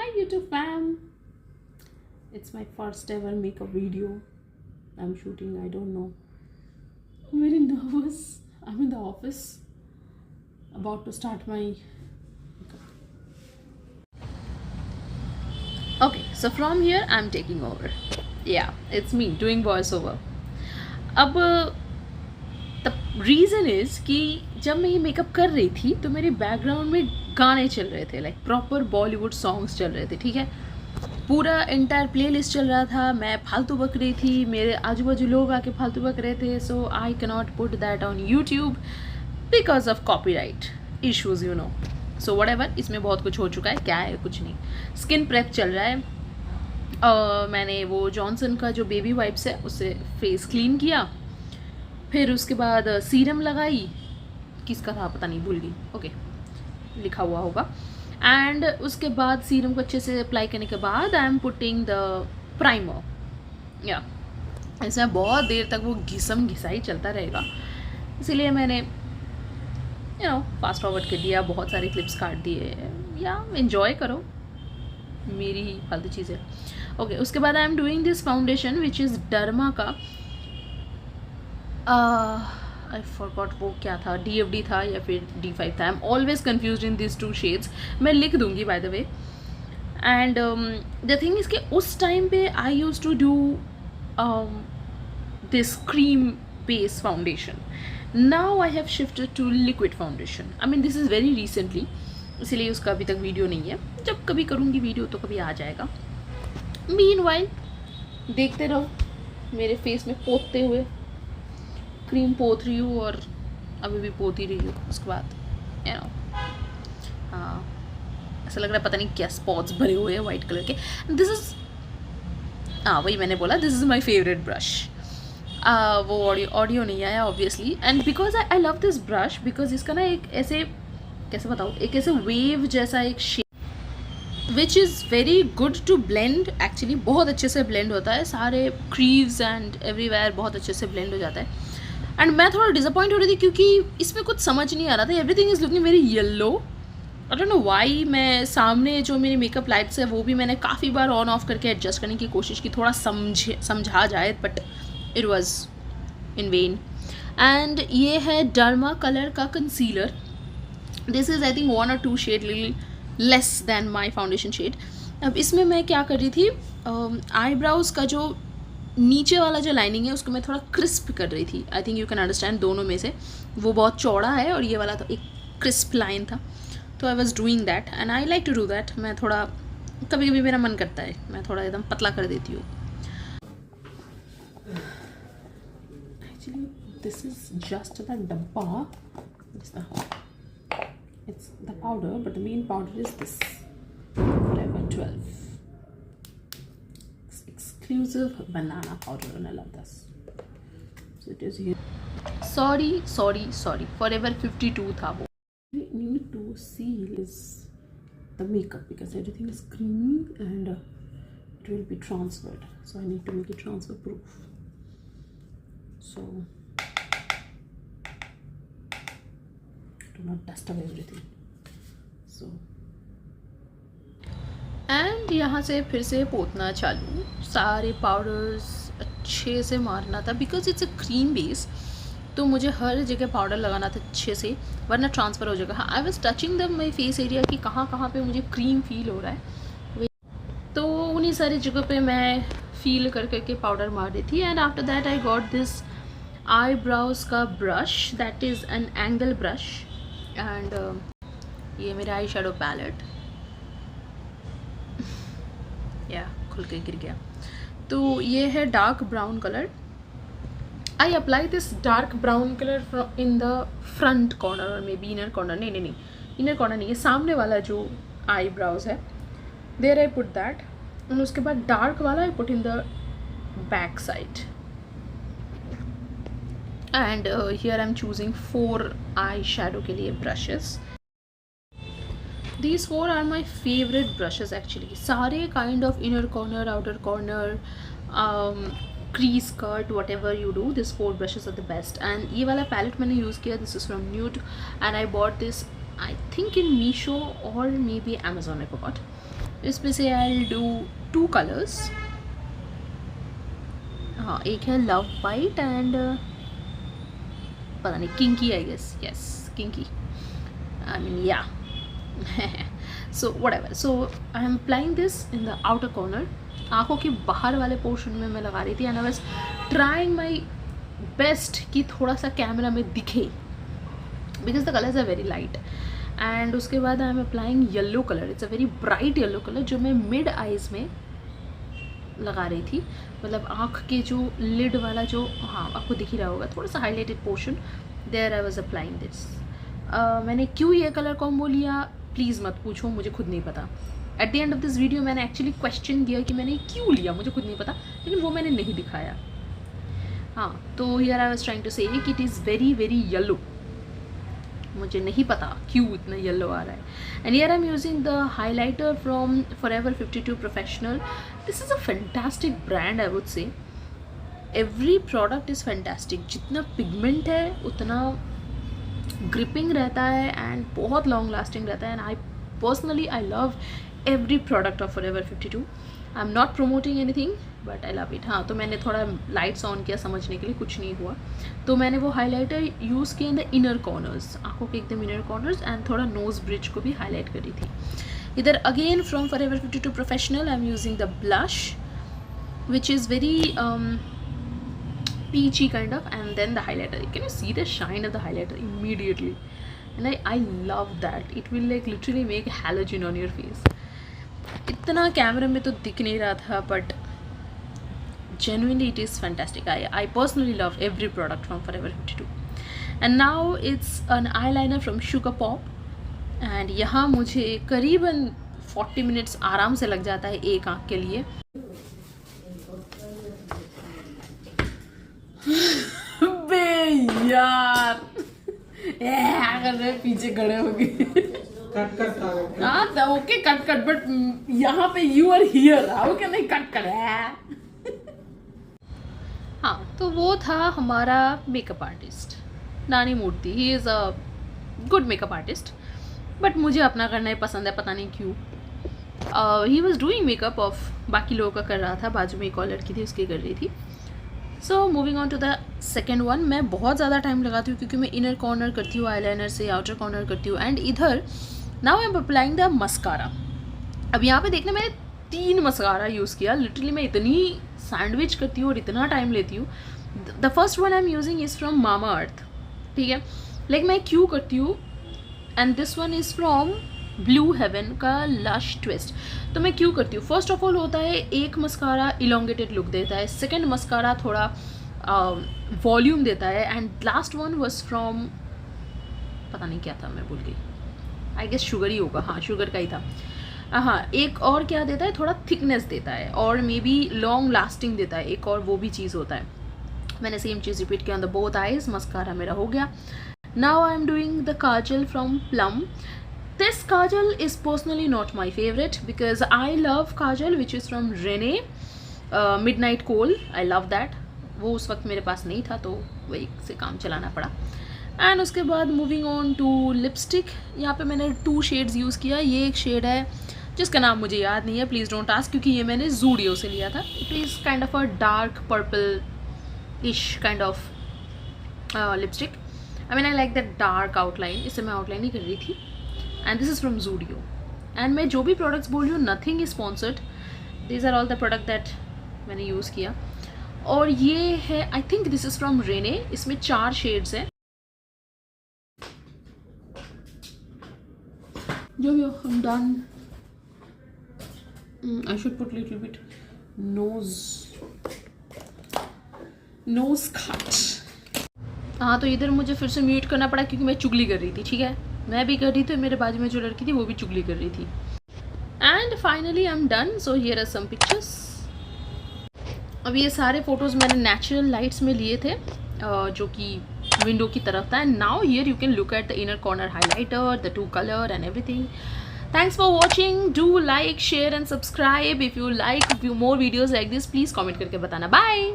Hi YouTube fam! It's my first ever makeup video I'm shooting. I don't know. I'm very nervous. I'm in the office about to start my makeup. Okay, so from here I'm taking over. Yeah, it's me doing voiceover. अब the reason is कि जब मैं ये makeup कर रही थी तो मेरे बैकग्राउंड में गाने चल रहे थे, लाइक प्रॉपर बॉलीवुड सॉन्ग्स चल रहे थे. ठीक है, पूरा एंटायर प्लेलिस्ट चल रहा था. मैं फालतू बक रही थी, मेरे आजू बाजू लोग आके फालतू बक रहे थे. So I cannot put that on YouTube because of copyright issues, you know. So whatever, इसमें बहुत कुछ हो चुका है. क्या है, कुछ नहीं. स्किन प्रेप चल रहा है. मैंने वो जॉनसन का जो बेबी वाइप्स है उससे फेस क्लीन किया. फिर उसके बाद सीरम लगाई. किसका था पता नहीं, भूल गई. ओके, लिखा हुआ होगा. एंड उसके बाद सीरम को अच्छे से अप्लाई करने के बाद I am putting the primer. या इसमें बहुत देर तक वो घिसम घिसाई चलता रहेगा, इसीलिए मैंने फास्ट फॉरवर्ड कर दिया. बहुत सारे क्लिप्स काट दिए. या एंजॉय करो मेरी ही फालतू चीज़ें. ओके, उसके बाद I am doing this foundation which is derma का. आई फॉरगॉट वो क्या था, DFD था या फिर D5 था. I am always confuse in this 2 shades. मैं लिख दूंगी by the way. And the thing is कि उस टाइम पे I use to do this cream base foundation. Now I have shifted to liquid foundation. I mean this is very recently, इसीलिए उसका अभी तक वीडियो नहीं है. जब कभी करूँगी वीडियो तो कभी आ जाएगा. मीनवाइल देखते रहो मेरे फेस में पोतते हुए. क्रीम पोत रही हूँ और अभी भी पोत ही रही हूँ. उसके बाद हाँ, ऐसा लग रहा है पता नहीं क्या स्पॉट्स भरे हुए हैं वाइट कलर के. दिस इज़ वही मैंने बोला, this is my favourite brush. वो ऑडियो नहीं आया obviously. And because I love this brush because इसका ना एक ऐसे, कैसे बताऊँ, एक ऐसे वेव जैसा एक shape which is very good to blend. Actually बहुत अच्छे से ब्लेंड होता है. सारे क्रीव्स एंड एवरीवेयर बहुत अच्छे से ब्लेंड हो जाता है. एंड मैं थोड़ा डिसअपॉइंट हो रही थी क्योंकि इसमें कुछ समझ नहीं आ रहा था. Everything is looking very yellow. I don't know why. मैं सामने जो मेरी मेकअप लाइट्स है वो भी मैंने काफ़ी बार ऑन ऑफ करके एडजस्ट करने की कोशिश की, थोड़ा समझा जाए, but it was in vain. And ये है डर्मा कलर का concealer. This is I think 1 or 2 shade little less than my foundation shade. अब इसमें मैं क्या कर रही थी, आईब्राउज़ का जो नीचे वाला जो लाइनिंग है उसको मैं थोड़ा क्रिस्प कर रही थी. I think you can understand, दोनों में से वो बहुत चौड़ा है और ये वाला तो एक क्रिस्प लाइन था. तो I was doing that and I like to do that. मैं थोड़ा कभी कभी मेरा मन करता है मैं थोड़ा एकदम पतला कर देती हूँ. Actually this is just the डब्बा. It's the powder, but the main powder is this Forever 12 exclusive banana powder, and I love this. So it is here. Sorry. Forever 52 था वो. We need to seal is the makeup because everything is creamy and it will be transferred. So I need to make it transfer proof. So do not dust away everything. So and यहाँ से फिर से पोतना चालू. सारे powders अच्छे से मारना था because it's a cream base. तो मुझे हर जगह पाउडर लगाना था अच्छे से, वरना ट्रांसफ़र हो जाएगा. I was touching the my face area कि कहाँ कहाँ पे मुझे क्रीम फील हो रहा है. तो उन्हीं सारी जगह पे मैं फील कर करके पाउडर मार रही थी. And after that I got this eyebrows का brush. That is an angle brush. And ये मेरा आई शेडो पैलेट. या खुल के गिर गया. तो ये है dark brown colour. I apply this dark brown colour in the front corner और मे बी इनर कॉर्नर. नहीं, इनर कॉर्नर नहीं, ये सामने वाला जो आई ब्राउज है, देयर आई पुट दैट. और उसके बाद डार्क वाला I put in the back side. And here I am choosing 4 eye shadow के लिए brushes. These 4 are my favorite brushes actually. सारे kind of inner corner, outer corner, crease cut, whatever you do, these 4 brushes are the best. And ये वाला palette मैंने use किया. This is from Nude and I bought this I think in Meesho or maybe Amazon, I forgot. इसमें से I do 2 colours. हाँ, एक है love bite and पता नहीं kinky, I guess. Yes, kinky. I mean yeah. So whatever. So I am applying this in the outer corner. आँखों के बाहर वाले पोर्शन में मैं लगा रही थी and I was trying my best कि थोड़ा सा कैमरा में दिखे because the colours are very light. And उसके बाद I am applying yellow colour. It's a very bright yellow colour जो मैं मिड आइज़ में लगा रही थी. मतलब आँख के जो लिड वाला जो, हाँ आपको दिख ही रहा होगा थोड़ा सा highlighted portion, there I was applying this. मैंने क्यों ये कलर कॉम्बो लिया प्लीज़ मत पूछो, मुझे खुद नहीं पता. At the end of this video मैंने एक्चुअली क्वेश्चन किया कि मैंने क्यों लिया, मुझे खुद नहीं पता, लेकिन वो मैंने नहीं दिखाया. हाँ, तो here I was trying to say कि it is very very yellow. मुझे नहीं पता क्यों इतना येलो आ रहा है. And here I am using the highlighter from Forever 52 professional. This is a fantastic brand I would say. Every product is fantastic. जितना पिगमेंट है उतना ग्रिपिंग रहता है एंड बहुत लॉन्ग लास्टिंग रहता है. And I personally I love every product of forever 52. I am not promoting anything but I love it. हाँ, तो मैंने थोड़ा लाइट्स ऑन किया समझने के लिए, कुछ नहीं हुआ. तो मैंने वो हाइलाइटर यूज़ किया इन द इनर कॉर्नर्स, आँखों के एकदम इनर कॉर्नर्स, एंड थोड़ा नोज ब्रिज को भी हाईलाइट करी थी. इधर again from Forever 52 professional I am using the blush which is very peachy kind of, and then the highlighter. Can you see the shine of the highlighter immediately? And I love that. It will like literally make halogen on your face. इतना camera में तो दिख नहीं रहा था but genuinely it is fantastic. I personally love every product from Forever 52. And now it's an eyeliner from Sugar Pop. and यहाँ मुझे करीबन 40 मिनट्स आराम से लग जाता है एक आँख के लिए. यार कर रहे पीछे खड़े हो गए. ओके कट बट यहाँ पे you are here. How can I cut कर. हाँ, तो वो था हमारा makeup artist Nani Murthy. He is a good makeup artist but मुझे अपना करना ही पसंद है, पता नहीं क्यों. He was doing makeup of बाकी लोगों का कर रहा था. बाजू में एक और लड़की थी उसकी कर रही थी. So moving on to the second one. मैं बहुत ज़्यादा टाइम लगाती हूँ क्योंकि मैं इनर कॉर्नर करती हूँ आईलाइनर से, आउटर कॉर्नर करती हूँ. एंड इधर now I am applying the mascara. अब यहाँ पे देखना मैंने 3 मस्कारा यूज़ किया. लिटरली मैं इतनी सैंडविच करती हूँ और इतना टाइम लेती हूँ. The first one I am using is from Mamaearth. ठीक है, लाइक मैं क्यों करती हूँ. And this one is from blue heaven का लश ट्विस्ट. तो मैं क्यों करती हूँ. फर्स्ट ऑफ ऑल होता है एक मस्कारा इलोंगेटेड लुक देता है, सेकंड मस्कारा थोड़ा वॉल्यूम देता है, and last one was from पता नहीं क्या था, मैं भूल गई. आई गेस शुगर ही होगा. हाँ, शुगर का ही था. हाँ, एक और क्या देता है, थोड़ा थिकनेस देता है और मे बी लॉन्ग लास्टिंग देता है. एक और वो भी चीज़ होता है. मैंने सेम चीज़ रिपीट किया on the both eyes. Mascara मेरा हो गया. Now I am doing the Kajal from plum. This kajal is personally not my favorite because I love kajal which is from Rene, Midnight Kohl. I love that. वो उस वक्त मेरे पास नहीं था तो वही से काम चलाना पड़ा. एंड उसके बाद मूविंग ऑन टू लिपस्टिक. यहाँ पे मैंने 2 शेड्स यूज़ किया. ये एक शेड है जिसका नाम मुझे याद नहीं है, प्लीज़ डोंट आस्क, क्योंकि ये मैंने जूडियो से लिया था. It is kind of a dark purplish kind of lipstick. I mean I like that dark outline. इससे मैं आउटलाइन ही कर रही थी. And this is from Zudio. And मैं जो भी प्रोडक्ट्स बोल रही हूँ nothing is sponsored. These are all the product that मैंने यूज़ किया. और ये है I think this is from Renee. इसमें 4 शेड्स हैं. जो भी I'm done. I should put little bit nose cut. हाँ, तो इधर मुझे फिर से म्यूट करना पड़ा क्योंकि मैं चुगली कर रही थी. ठीक है, मैं भी कर रही थी, मेरे बाजू में जो लड़की थी वो भी चुगली कर रही थी. And finally I am done. So here are some pictures. अब ये सारे फोटोज़ मैंने नेचुरल लाइट्स में लिए थे जो कि विंडो की तरफ था. And now here you can look at the inner corner highlighter, the 2 color and everything. Thanks for watching. Do like, share and subscribe. If you like more videos like this, please comment करके बताना. Bye.